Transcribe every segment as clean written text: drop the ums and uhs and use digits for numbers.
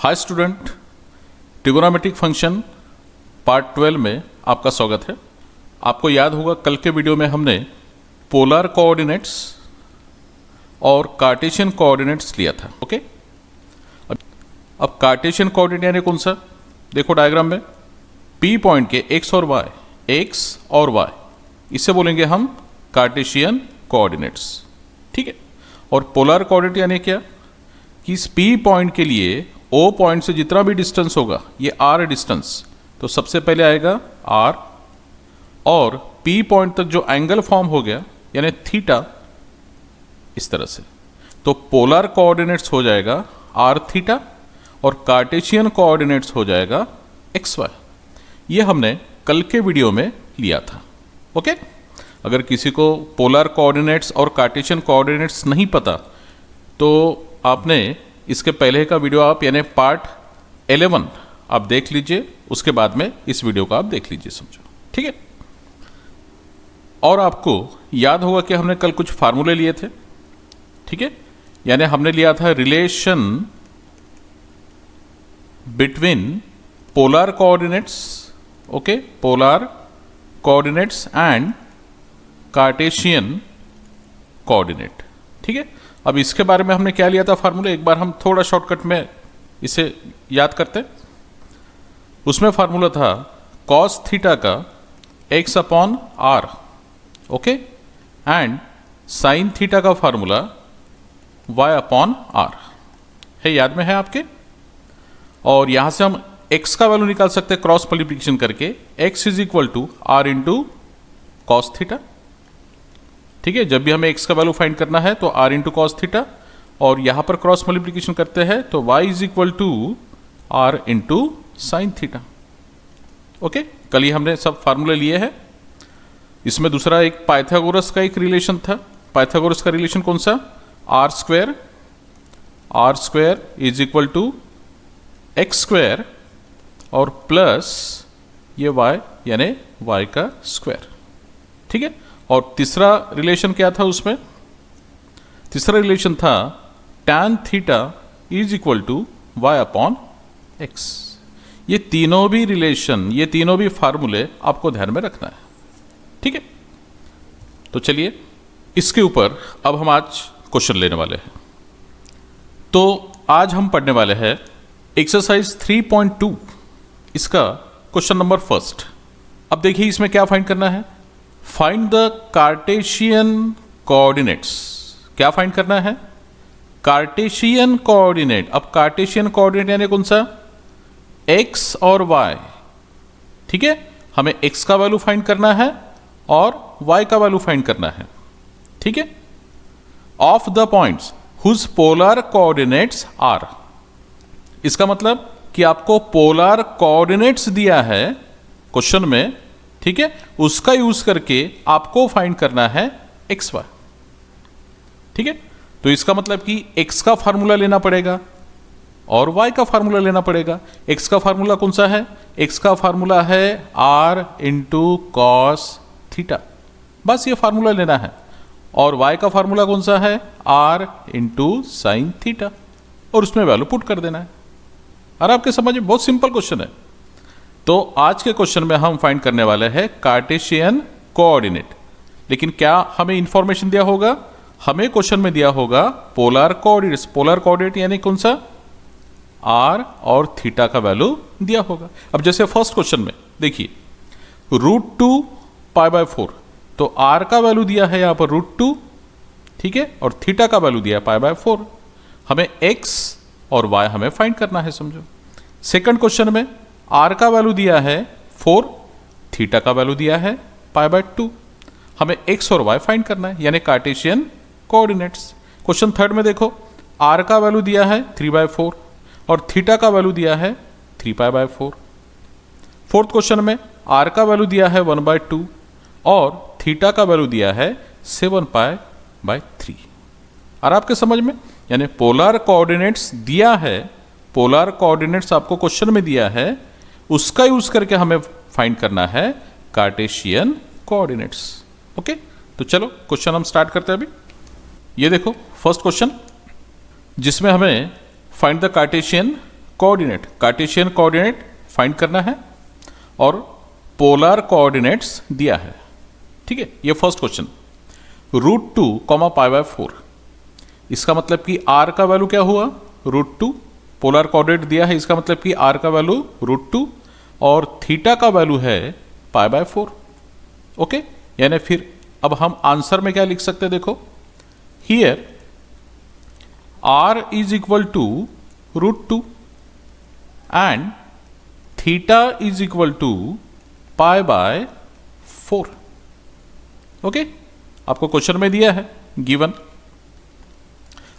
Hi student, trigonometric function part 12 में आपका स्वागत है। आपको याद होगा कल के वीडियो में हमने पोलर कोऑर्डिनेट्स और कार्टेशियन कोऑर्डिनेट्स लिया था। ओके, अब कार्टेशियन कोऑर्डिनेट यानी कौन सा? देखो डायग्राम में P पॉइंट के x और y इसे बोलेंगे हम कार्टेशियन कोऑर्डिनेट्स। ठीक है, और पोलर कोऑर्डिनेट यानी क्या कि इस P पॉइंट के लिए O पॉइंट से जितना भी डिस्टेंस होगा, ये R डिस्टेंस, तो सबसे पहले आएगा R, और P पॉइंट तक जो एंगल फॉर्म हो गया यानी थीटा, इस तरह से, तो पोलर कोऑर्डिनेट्स हो जाएगा R थीटा और कार्टेशियन कोऑर्डिनेट्स हो जाएगा XY। ये हमने कल के वीडियो में लिया था। ओके, अगर किसी को पोलर कोऑर्डिनेट्स और कार्टेशियन कोऑर्डिनेट्स नहीं पता तो आपने इसके पहले का वीडियो आप यानी पार्ट 11 आप देख लीजिए, उसके बाद में इस वीडियो को आप देख लीजिए, समझो। ठीक है, और आपको याद होगा कि हमने कल कुछ फार्मूले लिए थे। ठीक है, यानी हमने लिया था relation between polar coordinates, okay, polar coordinates and Cartesian coordinate. ठीक है, अब इसके बारे में हमने क्या लिया था फार्मूला, एक बार हम थोड़ा शॉर्टकट में इसे याद करते हैं। उसमें फार्मूला था कॉस थीटा का x upon r, okay, and sine theta का फार्मूला y अपॉन आर है, याद में है आपके। और यहां से हम x का वैल्यू निकाल सकते हैं क्रॉस मल्टीप्लिकेशन करके, x is equal to r into cos theta. ठीक है, जब भी हमें x का वैल्यू फाइंड करना है तो r इंटू कॉस थीटा, और यहां पर क्रॉस मल्टीप्लिकेशन करते हैं तो y is equal to r into sine theta. Okay, कल ही हमने सब फार्मूले लिए हैं। इसमें दूसरा एक पाइथागोरस का एक रिलेशन था। पाइथागोरस का रिलेशन कौन सा? R square is equal to x square और प्लस ये y यानी y का स्क्वायर। ठीक है, और तीसरा रिलेशन क्या था उसमें? तीसरा रिलेशन था tan theta is equal to y upon x. ये तीनों भी रिलेशन, ये तीनों भी फार्मूले आपको ध्यान में रखना है। ठीक है, तो चलिए इसके ऊपर अब हम आज क्वेश्चन लेने वाले हैं। तो आज हम पढ़ने वाले हैं एक्सरसाइज 3.2, इसका क्वेश्चन नंबर फर्स्ट। अब देखिए इसमें क्या फाइंड करना है, फाइंड द कार्टेशियन कोऑर्डिनेट्स। क्या फाइंड करना है? Cartesian coordinate. अब कार्टेशियन कोऑर्डिनेट यानी कौन सा? x और y। ठीक है, हमें x का वैल्यू फाइंड करना है और y का वैल्यू फाइंड करना है। ठीक है, of the points whose polar coordinates are. इसका मतलब कि आपको पोलर कोऑर्डिनेट्स दिया है क्वेश्चन में, ठीक है, उसका यूज करके आपको फाइंड करना है एक्स वाई। ठीक है, तो इसका मतलब कि x का फार्मूला लेना पड़ेगा और y का फार्मूला लेना पड़ेगा। x का फार्मूला कौन सा है? x का फार्मूला है r इंटू कॉस थीटा, बस ये फार्मूला लेना है। और y का फार्मूला कौन सा है? r इंटू साइन थीटा, और उसमें वैल्यू पुट कर देना है। और आपके समझ में बहुत सिंपल क्वेश्चन है। तो आज के क्वेश्चन में हम फाइंड करने वाले हैं कार्टेशियन कोऑर्डिनेट। लेकिन क्या हमें इंफॉर्मेशन दिया होगा? हमें क्वेश्चन में दिया होगा पोलर कोऑर्डिनेट्स। पोलर कोऑर्डिनेट यानी कौन सा? आर और थीटा का वैल्यू दिया होगा। अब जैसे फर्स्ट क्वेश्चन में देखिए √2 π/4, तो आर का वैल्यू दिया है यहां पर √2, ठीक है, और थीटा का वैल्यू दिया है π/4। हमें एक्स और वाई हमें फाइंड करना है, समझो। सेकंड क्वेश्चन में आर का वैल्यू दिया है 4, थीटा का वैल्यू दिया है π/2। हमें एक्स और वाई फाइंड करना है, यानी कार्टेशियन कोऑर्डिनेट्स। क्वेश्चन थर्ड में देखो आर का वैल्यू दिया है 3/4 और थीटा का वैल्यू दिया है 3π/4। फोर्थ क्वेश्चन में आर का वैल्यू दिया है 1/2 और थीटा का वैल्यू दिया है 7π/3। और आपके समझ में, यानी पोलर कोऑर्डिनेट्स दिया है, पोलर कोऑर्डिनेट्स आपको क्वेश्चन में दिया है, उसका यूज करके हमें फाइंड करना है कार्टेशियन कोऑर्डिनेट्स। ओके, तो चलो क्वेश्चन हम स्टार्ट करते हैं अभी। ये देखो फर्स्ट क्वेश्चन, जिसमें हमें find the Cartesian coordinate, Cartesian coordinate find करना है और पोलर कोऑर्डिनेट्स दिया है। ठीक है, ये फर्स्ट क्वेश्चन। √2, π/4, इसका मतलब कि r का वैल्यू क्या हुआ, √2, पोलर कोऑर्डिनेट दिया है, इसका मतलब कि r का वैल्यू √2 और थीटा का वैल्यू है π/4। ओके, यानी फिर अब हम आंसर में क्या लिख सकते हैं, देखो here r is equal to √2 and theta is equal to π/4। Okay, आपको क्वेश्चन में दिया है गिवन।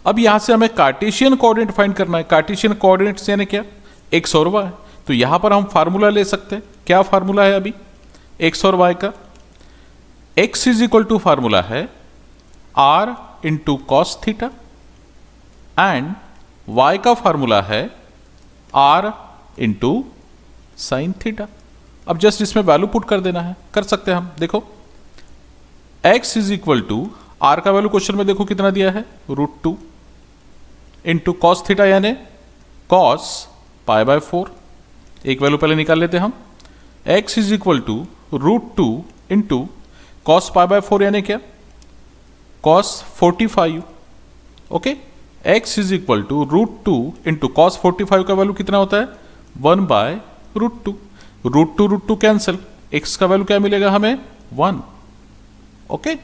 अब यहां से हमें कार्टेशियन कोऑर्डिनेट फाइंड करना है। कार्टेशियन कोऑर्डिनेट्स यानी क्या, x और y। तो यहां पर हम फार्मूला ले सकते हैं। क्या फार्मूला है अभी x और y का? x is equal to formula है r into cos theta and y का फार्मूला है r इंटू साइन थीटा। अब जस्ट इसमें वैल्यू पुट कर देना है, कर सकते हैं हम। देखो x is equal to, r का वैल्यू क्वेश्चन में देखो कितना दिया है, √2 इंटू कॉस थीटा यानी कॉस π/4। एक वैल्यू पहले निकाल लेते हैं हम। x is equal to √2 into cos π/4 यानी क्या, cos 45। Okay, x is equal to √2 into cos 45 का वैल्यू कितना होता है, 1/√2। √2 कैंसिल, x का वैल्यू क्या मिलेगा हमें, 1। ओके,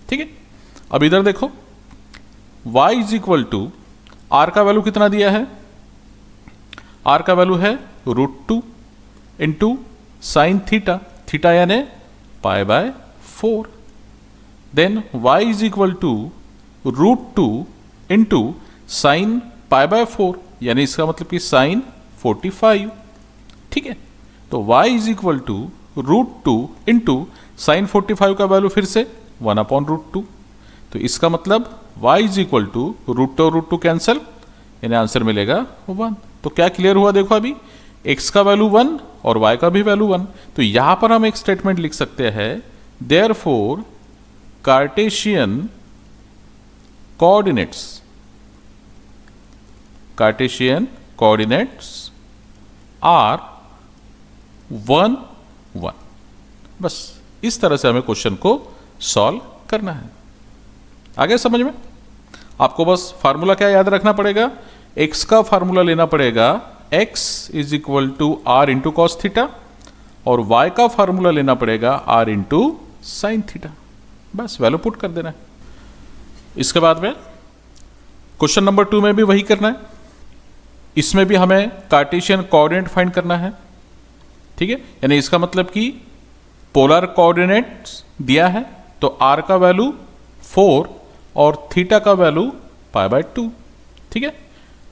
ठीक है। अब इधर देखो y is equal to, r का वैल्यू कितना दिया है, r का वैल्यू है √2 इंटू साइन थीटा, थीटा यानी π/4। Then y is equal to √2 into sine π/4 यानी इसका मतलब कि साइन 45। ठीक है, तो y is equal to √2 into sine 45 का वैल्यू फिर से 1/√2। तो इसका मतलब y इज इक्वल टू √2 और √2 कैंसिल, यानी आंसर मिलेगा 1। तो क्या क्लियर हुआ, देखो अभी x का वैल्यू 1 और y का भी वैल्यू 1। तो यहां पर हम एक स्टेटमेंट लिख सकते हैं, therefore Cartesian coordinates, Cartesian coordinates are 1, 1। बस इस तरह से हमें क्वेश्चन को सॉल्व करना है। आगे समझ में? आपको बस फार्मूला क्या याद रखना पड़ेगा, x का फार्मूला लेना पड़ेगा, x is equal to r into cos theta, और y का फार्मूला लेना पड़ेगा r इंटू साइन थीटा। बस वैल्यू पुट कर देना है। इसके बाद में क्वेश्चन नंबर 2 में भी वही करना है। इसमें भी हमें कार्टेशियन कोऑर्डिनेट फाइंड करना है। ठीक है, यानी इसका मतलब कि पोलर कोऑर्डिनेट्स दिया है, तो r का वैल्यू 4 और थीटा का वैल्यू π/2। ठीक है,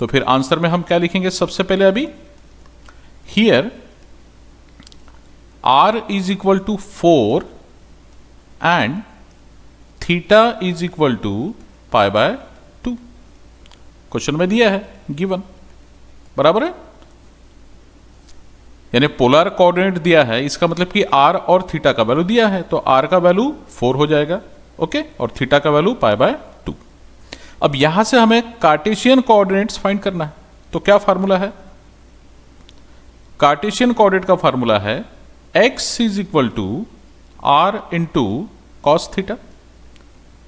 तो फिर आंसर में हम क्या लिखेंगे, सबसे पहले अभी here r is equal to 4 and theta is equal to π/2। Question में दिया है गिवन, बराबर है, यानी पोलर कोऑर्डिनेट दिया है, इसका मतलब कि r और थीटा का वैल्यू दिया है, तो r का वैल्यू 4 हो जाएगा। ओके, और थीटा का वैल्यू π/2। अब यहां से हमें कार्टेशियन कोऑर्डिनेट्स फाइंड करना है। तो क्या फार्मूला है, कार्टेशियन कोऑर्डिनेट का फार्मूला है x is equal to r into cos theta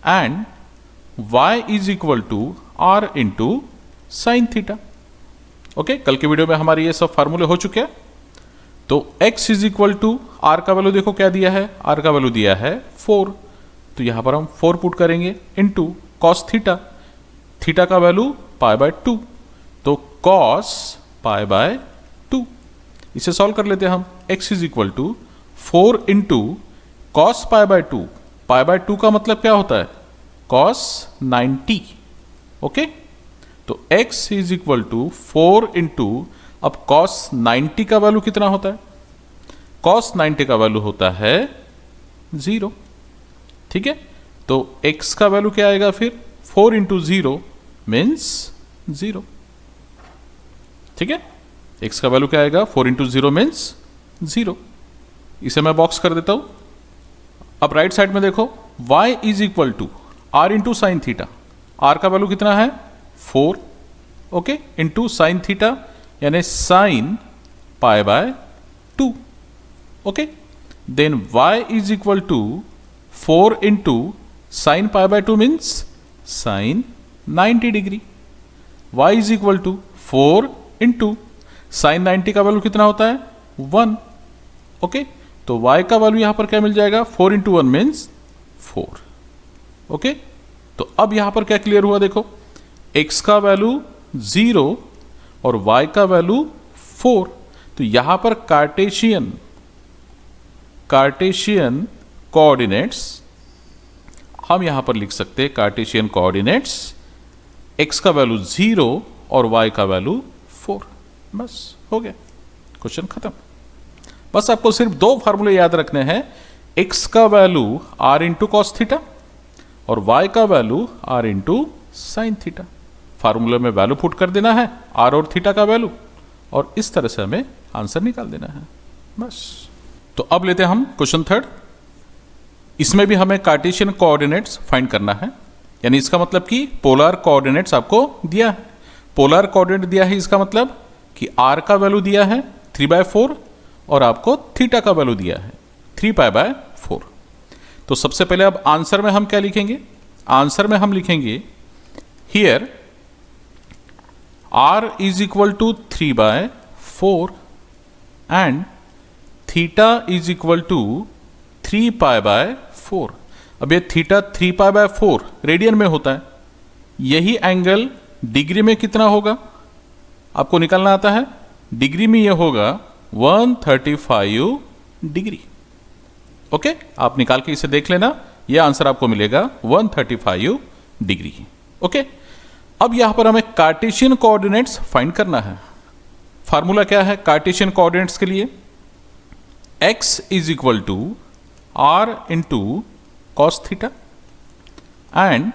and y is equal to r into sine theta. Okay, कल के वीडियो में हमारे ये सब फार्मूले हो चुके हैं। तो x is equal to, r का वैल्यू देखो क्या दिया है, r का वैल्यू दिया है 4, तो यहां पर हम 4 पुट करेंगे इंटू कॉस थीटा, थीटा का वैल्यू π/2, तो कॉस π/2। इसे सॉल्व कर लेते हैं हम। x is equal to 4 into cos π/2, π/2 का मतलब क्या होता है, कॉस 90। ओके, तो x is equal to 4 into, अब कॉस 90 का वैल्यू कितना होता है, कॉस 90 का वैल्यू होता है 0। ठीक है, तो x का वैल्यू क्या आएगा फिर, 4 इंटू 0 मीन्स 0। ठीक है, x का वैल्यू क्या आएगा, 4 इंटू 0 मीन्स 0। इसे मैं बॉक्स कर देता हूं। अब राइट साइड में देखो, y is equal to r into sine theta, r का वैल्यू कितना है 4, ओके, इंटू साइन थीटा यानी sine pi by 2, okay. Then y is equal to 4 into sine pi by 2 means sine 90 degree. y is equal to 4 into sine 90 का value कितना होता है 1, okay. तो y का वैल्यू यहां पर क्या मिल जाएगा 4 इंटू 1 मीन्स 4, ओके। तो अब यहां पर क्या क्लियर हुआ, देखो x का वैल्यू 0 और y का वैल्यू 4। तो यहां पर कार्टेशियन कोऑर्डिनेट्स हम यहां पर लिख सकते हैं, कार्टेशियन कोऑर्डिनेट्स x का वैल्यू 0 और y का वैल्यू 4। बस हो गया, क्वेश्चन खत्म। बस आपको सिर्फ दो फार्मूले याद रखने हैं, x का value r into cos theta और y का value r into sine theta. फार्मूले में वैल्यू पुट कर देना है r और थीटा का वैल्यू, और इस तरह से हमें आंसर निकाल देना है, बस। तो अब लेते हैं हम क्वेश्चन थर्ड। इसमें भी हमें कार्टेशियन कोऑर्डिनेट्स फाइंड करना है, यानी इसका मतलब कि पोलर कोऑर्डिनेट्स आपको दिया है। पोलर कोऑर्डिनेट दिया है, इसका मतलब कि r का वैल्यू दिया है 3/4 और आपको थीटा का वैल्यू दिया है 3π/4। तो सबसे पहले अब आंसर में हम क्या लिखेंगे, आंसर में हम लिखेंगे here r is equal to 3/4 and theta is equal to 3π/4। अब ये थीटा 3π/4 रेडियन में होता है, यही एंगल डिग्री में कितना होगा आपको निकालना आता है, डिग्री में ये होगा 135 डिग्री, ओके। आप निकाल के इसे देख लेना, यह आंसर आपको मिलेगा 135 डिग्री, ओके। अब यहां पर हमें कार्टेशियन कोऑर्डिनेट्स फाइंड करना है। फार्मूला क्या है कार्टेशियन कोऑर्डिनेट्स के लिए, x is equal to r into cos theta and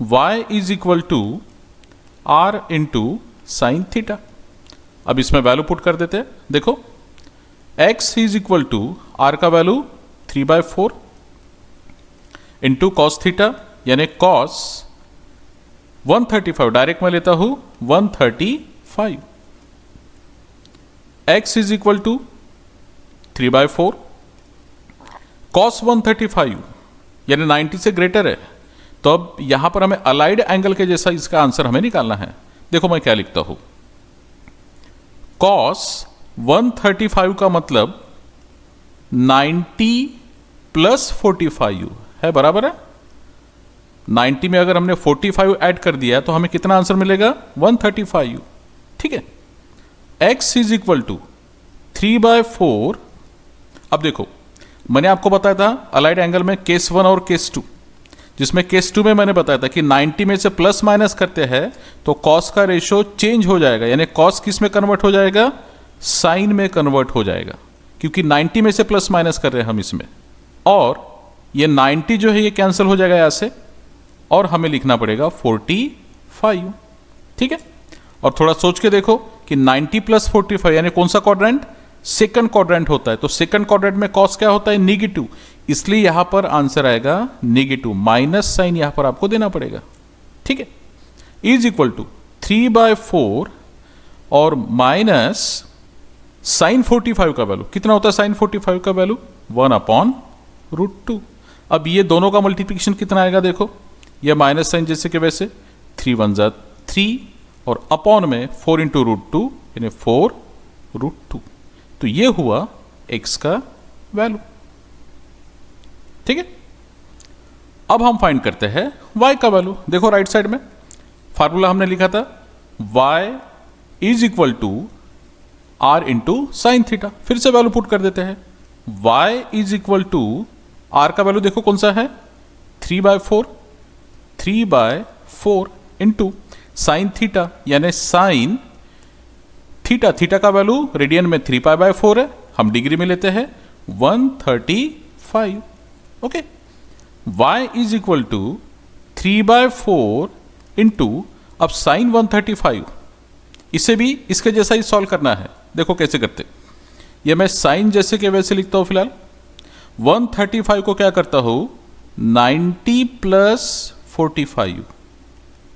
y is equal to r into sine theta. अब इसमें वैल्यू पुट कर देते हैं, देखो x is equal to r का वैल्यू 3/4 इंटू कॉस थीटा यानी कॉस 135, डायरेक्ट में लेता हूं 135, x is equal to 3/4 cos 135 यानी 90 से ग्रेटर है। तो अब यहां पर हमें अलाइड एंगल के जैसा इसका आंसर हमें निकालना है। देखो मैं क्या लिखता हूं, कॉस 135 का मतलब 90 प्लस 45 है, बराबर है। 90 में अगर हमने 45 ऐड कर दिया तो हमें कितना आंसर मिलेगा 135, ठीक है। x is equal to 3/4। अब देखो मैंने आपको बताया था अलाइड एंगल में केस 1 और केस 2, जिसमें केस 2 में मैंने बताया था कि 90 में से प्लस माइनस करते हैं तो कॉस का रेशियो चेंज हो जाएगा, यानी कॉस किस में कन्वर्ट हो जाएगा, साइन में कन्वर्ट हो जाएगा, क्योंकि 90 में से प्लस माइनस कर रहे हैं हम इसमें। और ये 90 जो है ये कैंसिल हो जाएगा यहां से, और हमें लिखना पड़ेगा 45, ठीक है। और थोड़ा सोच के देखो कि 90 प्लस 45 यानी कौन सा क्वाड्रेंट, सेकंड क्वाड्रेंट होता है। तो सेकंड क्वाड्रेंट में कॉस क्या होता है, निगेटिव, इसलिए यहां पर आंसर आएगा निगेटिव, माइनस साइन यहां पर आपको देना पड़ेगा, ठीक है। इज इक्वल टू 3/4 और माइनस साइन 45 का वैल्यू कितना होता है, साइन 45 का वैल्यू 1/√2। अब ये दोनों का मल्टीप्लिकेशन कितना आएगा, देखो ये माइनस साइन जैसे कि वैसे 3 1 जा 3 और अपॉन में 4 इंटू √2 यानी 4√2। तो ये हुआ x का वैल्यू, ठीक है। अब हम फाइंड करते हैं y का वैल्यू। देखो राइट साइड में फार्मूला हमने लिखा था y is equal to r into sine theta. फिर से वैल्यू पुट कर देते हैं, y is equal to r का वैल्यू देखो कौन सा है 3/4 इंटू साइन थीटा यानी साइन थीटा, थीटा का वैल्यू रेडियन में 3π/4 है, हम डिग्री में लेते हैं 135, okay. y is equal to 3/4 into अब साइन 135, इसे भी इसके जैसा ही सॉल्व करना है। देखो कैसे करते, ये मैं साइन जैसे के वैसे लिखता हूं फिलहाल। 135 को क्या करता हूं 90 प्लस 45,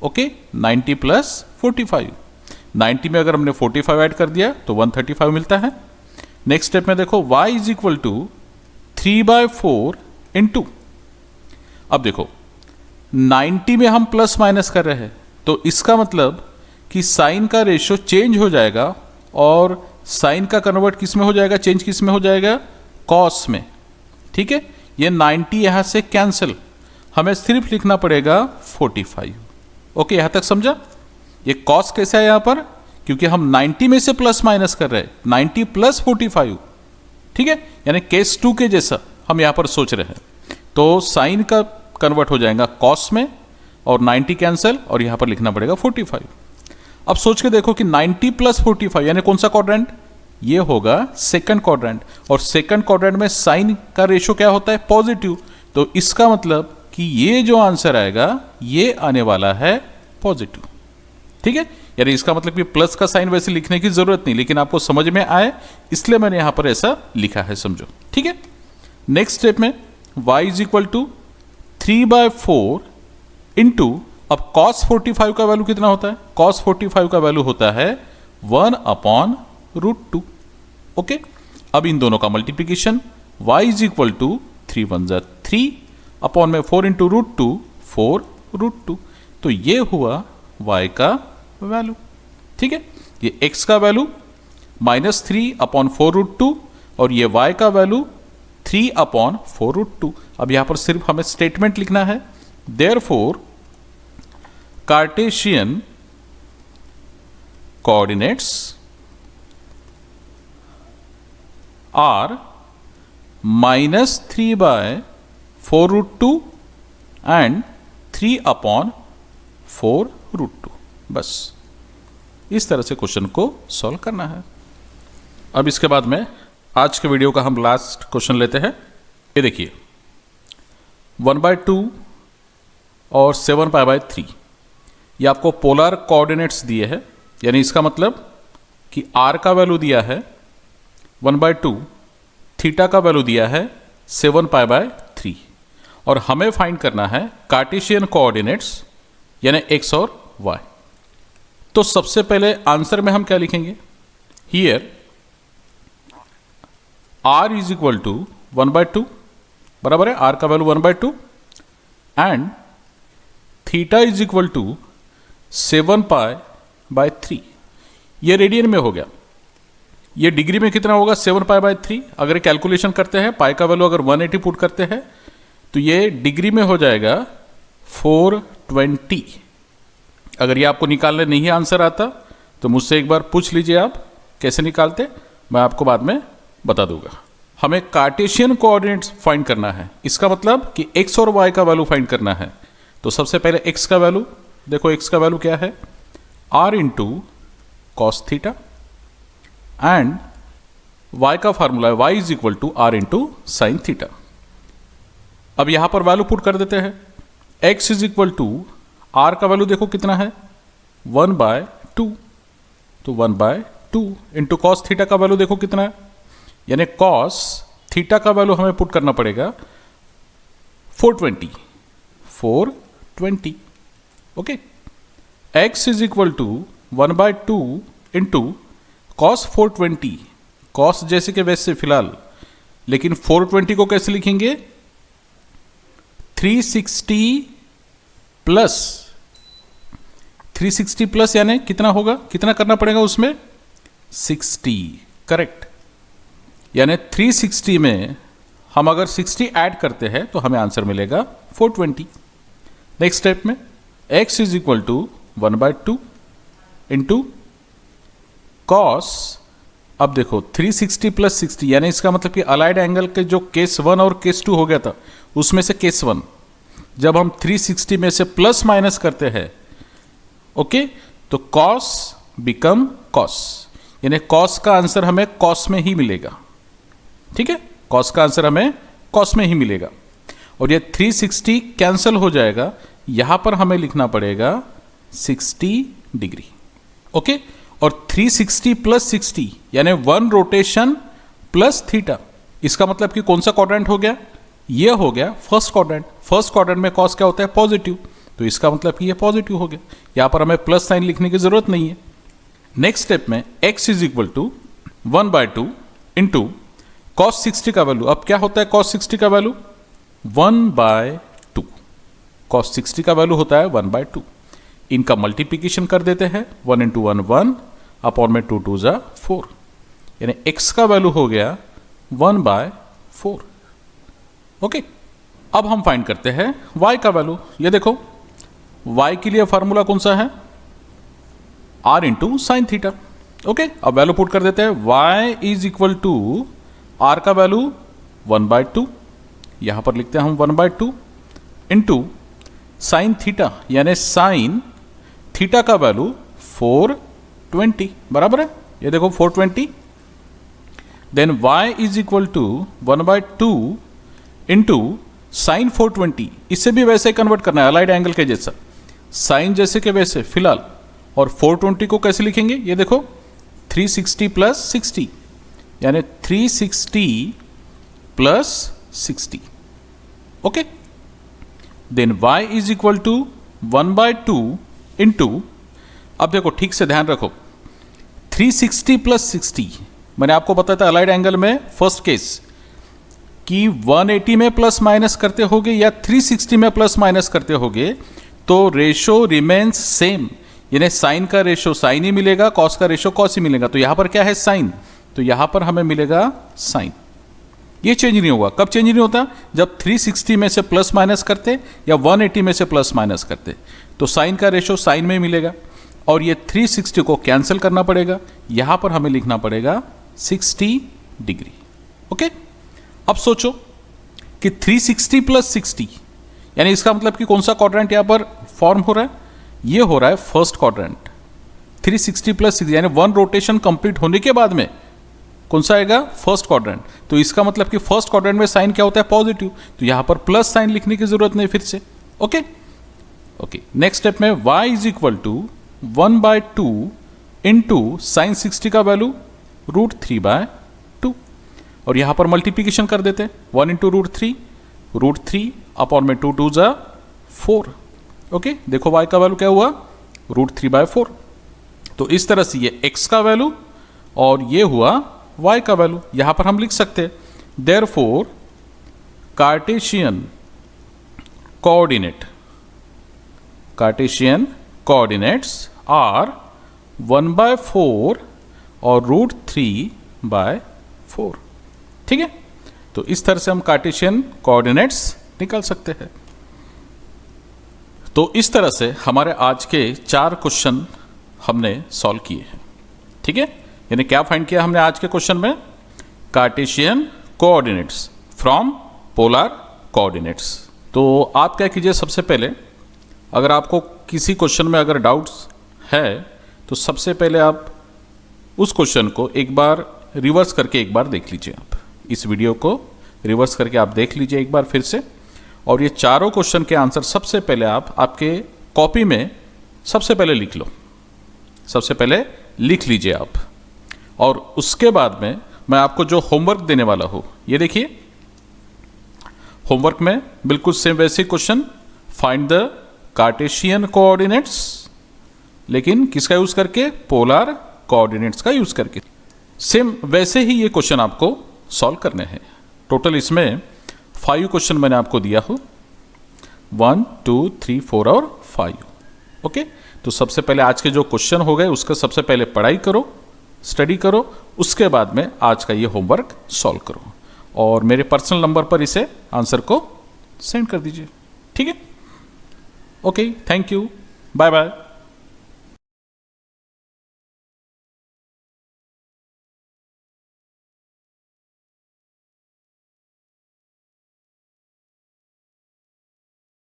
ओके 90 प्लस 45, 90 में अगर हमने 45 ऐड कर दिया तो 135 मिलता है। नेक्स्ट स्टेप में देखो y is equal to 3/4 into, अब देखो 90 में हम प्लस माइनस कर रहे हैं तो इसका मतलब कि साइन का रेशियो चेंज हो जाएगा और साइन का कन्वर्ट किस में हो जाएगा, चेंज किस में हो जाएगा, कॉस में। ठीक है, ये 90 यहां से कैंसिल, हमें सिर्फ लिखना पड़ेगा 45। ओके, यहां तक समझा। ये कॉस कैसे है यहां पर, क्योंकि हम 90 में से प्लस माइनस कर रहे हैं, 90 प्लस 45। ठीक है, यानी केस 2 के जैसा हम यहां पर सोच रहे हैं। तो साइन का कन्वर्ट हो जाएगा कॉस में और 90 कैंसिल और यहां पर लिखना पड़ेगा 45। अब सोच के देखो कि 90 प्लस 45 यानी कौन सा क्वाड्रेंट, ये होगा सेकंड क्वाड्रेंट, और सेकंड क्वाड्रेंट में साइन का रेशियो क्या होता है, पॉजिटिव। तो इसका मतलब कि ये जो आंसर आएगा ये आने वाला है पॉजिटिव। ठीक है, यानी इसका मतलब कि प्लस का साइन वैसे लिखने की जरूरत नहीं, लेकिन आपको समझ में आए इसलिए मैंने यहां पर ऐसा लिखा है, समझो। ठीक है, नेक्स्ट स्टेप में y is equal to 3/4 into, अब cos 45 का वैल्यू कितना होता है, cos 45 का वैल्यू होता है 1/√2। ओके, अब इन दोनों का multiplication, y is equal to 3 1 जा 3 अपॉन में 4 इंटू √2 4√2। तो ये हुआ y का वैल्यू। ठीक है, ये x का वैल्यू -3 अपॉन 4√2 और ये y का वैल्यू 3 अपॉन 4√2। अब यहां पर सिर्फ हमें स्टेटमेंट लिखना है, therefore Cartesian coordinates are -3/4√2 and 3 upon 4√2। बस इस तरह से क्वेश्चन को सॉल्व करना है। अब इसके बाद में आज के वीडियो का हम लास्ट क्वेश्चन लेते हैं। ये देखिए 1/2 और 7π/3, ये आपको पोलर कोऑर्डिनेट्स दिए हैं, यानी इसका मतलब कि r का वैल्यू दिया है 1/2, थीटा का वैल्यू दिया है 7π/3 और हमें फाइंड करना है कार्टेशियन कोऑर्डिनेट्स यानी x और y। तो सबसे पहले आंसर में हम क्या लिखेंगे, here r is equal to 1/2, बराबर है, r का value 1/2 and theta is equal to 7π/3। ये रेडियन में हो गया, ये डिग्री में कितना होगा 7π/3। अगर कैलकुलेशन करते हैं, पाई का वैल्यू अगर 180 पुट करते हैं तो ये डिग्री में हो जाएगा 420। अगर ये आपको निकालने नहीं आंसर आता तो मुझसे एक बार पूछ लीजिए आप कैसे निकालते, मैं आपको बाद में बता दूंगा। हमें कार्टेशियन कोऑर्डिनेट्स फाइंड करना है, इसका मतलब कि x और y का वैल्यू फाइंड करना है। तो सबसे पहले x का वैल्यू देखो, x का वैल्यू क्या है, r into cos theta and y का फार्मूला है y is equal to r into sine theta. अब यहां पर वैल्यू पुट कर देते हैं, x is equal to r का वैल्यू देखो कितना है 1/2, तो 1/2 इंटू कॉस थीटा का वैल्यू देखो कितना है, यानी कॉस थीटा का वैल्यू हमें पुट करना पड़ेगा 420। Okay, x is equal to 1/2 into cos 420, cos जैसे कि वैसे फिलहाल, लेकिन 420 को कैसे लिखेंगे, 360 प्लस यानी कितना होगा, कितना करना पड़ेगा उसमें 60, करेक्ट। यानी 360 में हम अगर 60 ऐड करते हैं तो हमें आंसर मिलेगा 420। नेक्स्ट स्टेप में x is equal to 1/2 into cos, अब देखो 360 प्लस 60 यानी इसका मतलब कि अलाइड एंगल के जो केस 1 और केस 2 हो गया था उसमें से केस 1 जब हम 360 में से प्लस माइनस करते हैं, ओके, तो कॉस बिकम कॉस, यानी कॉस का आंसर हमें कॉस में ही मिलेगा। ठीक है, कॉस का आंसर हमें कॉस में ही मिलेगा और ये 360 कैंसिल हो जाएगा, यहां पर हमें लिखना पड़ेगा 60 डिग्री। ओके, और 360 प्लस 60 यानी 1 रोटेशन प्लस थीटा, इसका मतलब कि कौन सा क्वाड्रेंट हो गया, ये हो गया फर्स्ट क्वाड्रेंट। फर्स्ट क्वाड्रेंट में कॉस क्या होता है, पॉजिटिव, तो इसका मतलब कि ये पॉजिटिव हो गया। यहाँ पर हमें प्लस साइन लिखने की जरूरत नहीं है। नेक्स्ट स्टेप में x is equal to 1/2 into cos 60 का वैल्यू। अब क्या होता है कॉस 60 का वैल्यू 1/2। कॉस 60 का वैल्यू होता है 1/2। इनका मल्टीप्लीकेशन कर देते हैं, 1 इंटू 1 1 अपॉन में 2 2 ज़ा 4, यानी x का वैल्यू हो गया 1/4। ओके, अब हम फाइंड करते हैं y का वैल्यू। ये देखो y के लिए फॉर्मूला कौन सा है, r into sine theta. Okay, अब वैल्यू पुट कर देते हैं, y is equal to r का वैल्यू 1/2, यहां पर लिखते हैं हम 1/2 इंटू साइन थीटा, यानी साइन थीटा का वैल्यू 420, बराबर है। ये देखो 420। Then y is equal to 1/2 into sine 420, इससे भी वैसे कन्वर्ट करना है, अलाइड एंगल के जैसा, साइन जैसे के वैसे फिलहाल। और 420 को कैसे लिखेंगे, ये देखो 360 प्लस 60, यानी 360 plus 60। Okay, then y is equal to 1/2 into, अब देखो ठीक से ध्यान रखो, 360 प्लस 60, मैंने आपको बताया था अलाइड एंगल में फर्स्ट केस कि 180 में प्लस माइनस करते होगे या 360 में प्लस माइनस करते होगे तो रेशो रिमेन्स सेम, यानी साइन का रेशो साइन ही मिलेगा, कॉस का रेशो कॉस ही मिलेगा। तो यहां पर क्या है साइन, तो यहां पर हमें मिलेगा साइन। ये चेंज नहीं होगा। कब चेंज नहीं होता, जब 360 में से प्लस माइनस करते या 180 में से प्लस माइनस करते, तो साइन का रेशो साइन में मिलेगा और ये 360 को कैंसिल करना पड़ेगा, यहां पर हमें लिखना पड़ेगा 60 डिग्री। ओके, अब सोचो कि 360 प्लस 60, यानी इसका मतलब कि कौन सा क्वाड्रेंट यहां पर फॉर्म हो रहा है, ये हो रहा है फर्स्ट क्वाड्रेंट। 360 प्लस 60 यानी 1 रोटेशन कंप्लीट होने के बाद में कौन सा आएगा, फर्स्ट क्वाड्रेंट। तो इसका मतलब कि फर्स्ट क्वाड्रेंट में साइन क्या होता है, पॉजिटिव, तो यहां पर प्लस साइन लिखने की जरूरत नहीं फिर से। ओके ओके, नेक्स्ट स्टेप में y is equal to 1/2 into sine 60 का वैल्यू √3/2, और यहां पर मल्टीप्लीकेशन कर देते हैं, 1 इंटू √3 अपॉन में 2 2 ज़ा 4। ओके, देखो y का वैल्यू क्या हुआ, √3/4। तो इस तरह से ये x का वैल्यू और ये हुआ y का वैल्यू। यहां पर हम लिख सकते हैं देयरफॉर कार्टेशियन कोऑर्डिनेट्स आर 1/4 और √3/4। ठीक है, तो इस तरह से हम कार्टेशियन कोऑर्डिनेट्स निकाल सकते हैं। तो इस तरह से हमारे आज के 4 क्वेश्चन हमने सॉल्व किए हैं। ठीक है, यानी क्या फाइंड किया हमने आज के क्वेश्चन में, Cartesian coordinates from polar coordinates. तो आप क्या कीजिए, सबसे पहले अगर आपको किसी क्वेश्चन में अगर डाउट्स है तो सबसे पहले आप उस क्वेश्चन को एक बार रिवर्स करके एक बार देख लीजिए। आप इस वीडियो को रिवर्स करके आप देख लीजिए एक बार फिर से, और ये चारों क्वेश्चन के आंसर सबसे पहले आप आपके कॉपी में सबसे पहले लिख लो, सबसे पहले लिख लीजिए आप। और उसके बाद में मैं आपको जो होमवर्क देने वाला हूं, ये देखिए, होमवर्क में बिल्कुल सेम वैसे question, find the Cartesian coordinates, लेकिन किसका यूज करके, पोलर कोऑर्डिनेट्स का यूज करके। सेम वैसे ही ये क्वेश्चन आपको सॉल्व करने हैं। टोटल इसमें 5 क्वेश्चन मैंने आपको दिया हो, 1 2 3 4 और 5। ओके, तो सबसे पहले आज के जो क्वेश्चन हो गए उसका सबसे पहले पढ़ाई करो, स्टडी करो, उसके बाद में आज का ये होमवर्क सॉल्व करो और मेरे पर्सनल नंबर पर इसे आंसर को सेंड कर दीजिए। ठीक है, okay, thank you, bye bye.